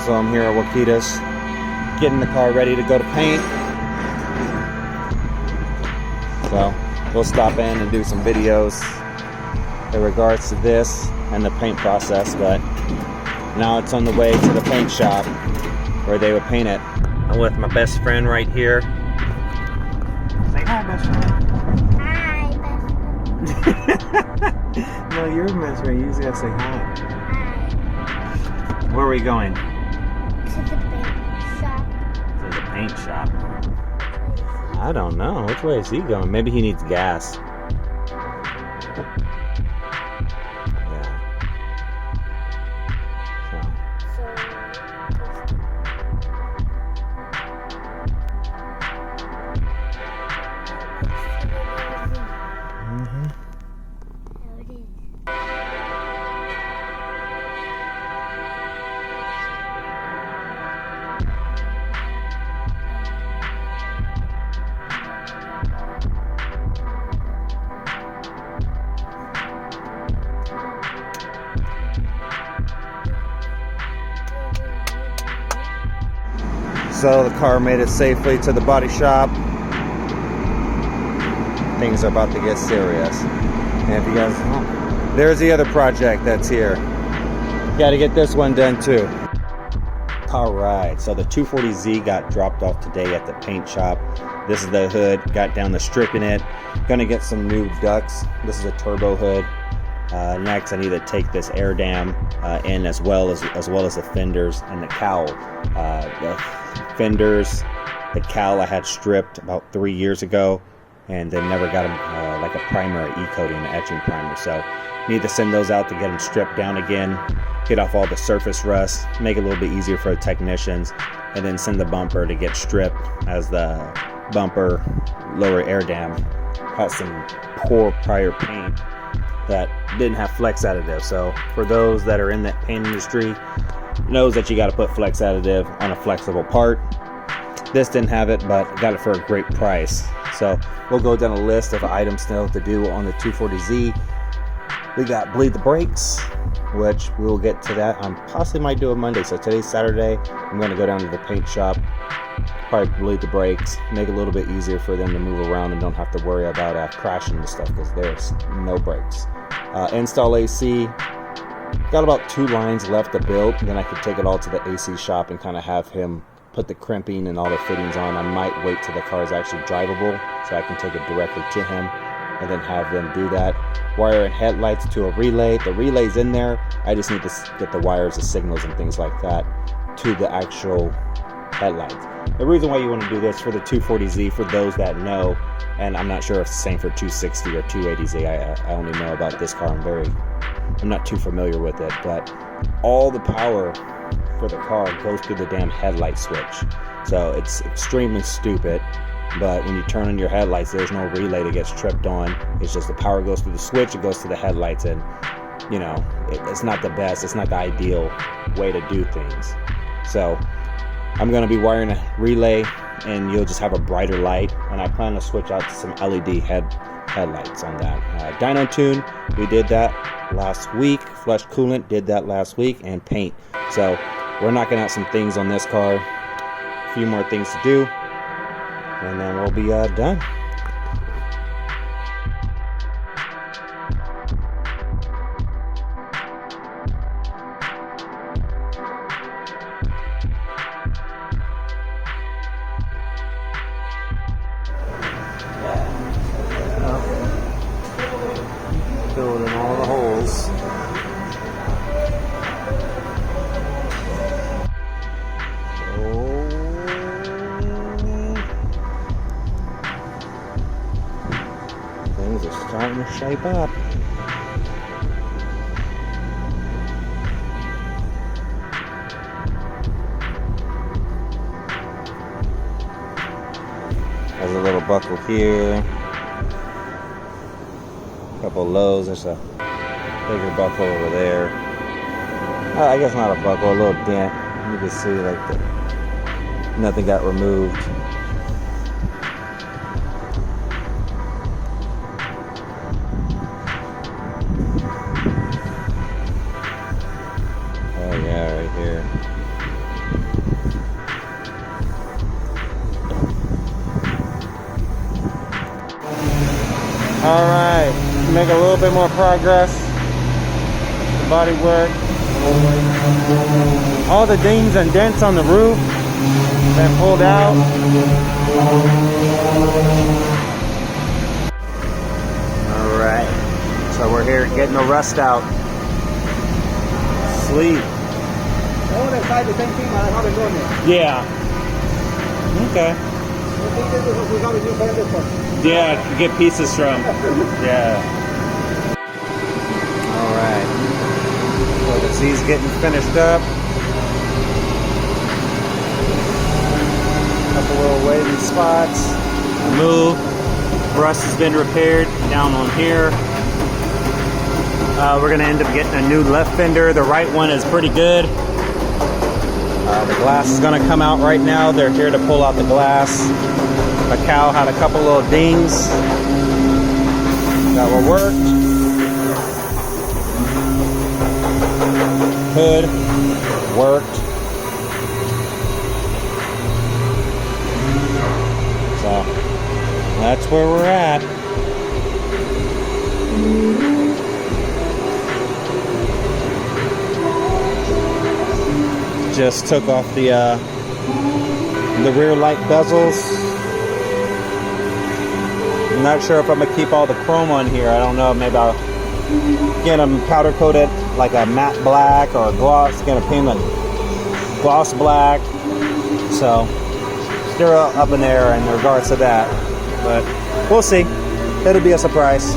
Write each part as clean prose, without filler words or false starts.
So I'm here at Wakitas, getting the car ready to go to paint. So we'll stop in and do some videos in regards to this and the paint process, but now it's on the way to the paint shop where they would paint it. I'm with my best friend right here. Say hi, best friend. Hi, best friend. No, you're best friend. You just gotta say hi. Hi. Where are we going? To the paint shop. To the paint shop. I don't know. Which way is he going? Maybe he needs gas. So the car made it safely to the body shop. Things are about to get serious. And if you guys, there's the other project that's here. Got to get this one done too. All right, so the 240Z got dropped off today at the paint shop. This is the hood, got down to stripping it. Gonna get some new ducts. This is a turbo hood. Next, I need to take this air dam in as well as the fenders and the cowl. The fenders, the cowl I had stripped about 3 years ago, and then never got them like a primer, e-coating, an etching primer. So need to send those out to get them stripped down again, get off all the surface rust, make it a little bit easier for the technicians, and then send the bumper to get stripped, as the bumper lower air dam has some poor prior paint that didn't have flex additive. So for those that are in that paint industry, knows that you got to put flex additive on a flexible part. This didn't have it, but got it for a great price. So we'll go down a list of items still to do on the 240Z. We got bleed the brakes, which we will get to that. I possibly might do it Monday. So today's Saturday. I'm going to go down to the paint shop, probably bleed the brakes, make it a little bit easier for them to move around and don't have to worry about crashing and stuff, because there's no brakes. Install AC. Got about 2 lines left to build, and then I could take it all to the AC shop and kind of have him put the crimping and all the fittings on. I might wait till the car is actually drivable so I can take it directly to him and then have them do that. Wire and headlights to a relay. The relay's in there. I just need to get the wires, the signals and things like that to the actual headlights. The reason why you want to do this for the 240Z, for those that know, and I'm not sure if it's the same for 260 or 280Z. I only know about this car. I'm not too familiar with it, but all the power for the car goes through the damn headlight switch. So it's extremely stupid, but when you turn on your headlights, there's no relay that gets tripped on. It's just the power goes through the switch, it goes to the headlights, and you know, it's not the best, it's not the ideal way to do things. So I'm going to be wiring a relay, and you'll just have a brighter light, and I plan to switch out to some LED headlights on that. Dyno tune, we did that last week. Flush coolant, did that last week, and paint. So we're knocking out some things on this car, a few more things to do, and then we'll be done. Filling all the holes. Things are starting to shape up. There's a little buckle here. Couple lows. There's a bigger buckle over there. I guess not a buckle, a little dent. You can see like nothing got removed. Oh yeah, right here. make a little bit more progress. The body work. All the dings and dents on the roof been pulled out. All right, so we're here getting the rust out. Sleep. All the side the same thing, I haven't done it. Yeah. Okay. I think this is what we have a new fender for. Yeah, to get pieces from. Yeah. All right. So the Z's getting finished up. Couple little wavy spots. Move. Rust has been repaired down on here. We're gonna end up getting a new left fender. The right one is pretty good. The glass is gonna come out right now. They're here to pull out the glass. The cow had a couple little dings that were worked. Hood worked. So that's where we're at. Just took off the rear light bezels. I'm not sure if I'm gonna keep all the chrome on here. I don't know. Maybe I'll get them powder coated like a matte black or a gloss. Gonna paint them gloss black. So still up in there in regards to that, but we'll see. It'll be a surprise.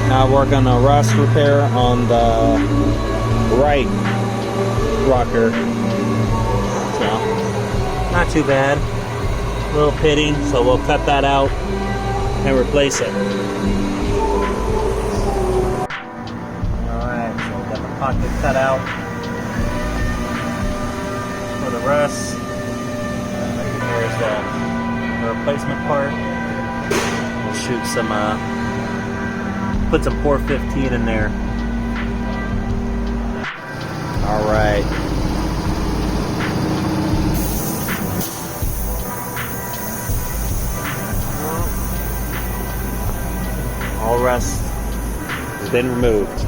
Now working a rust repair on the right rocker. So not too bad. A little pitting, so we'll cut that out and replace it. Alright, so we've got the pocket cut out for the rust. Here's the replacement part. We'll shoot some put some 415 in there. Alright. All rust has been removed.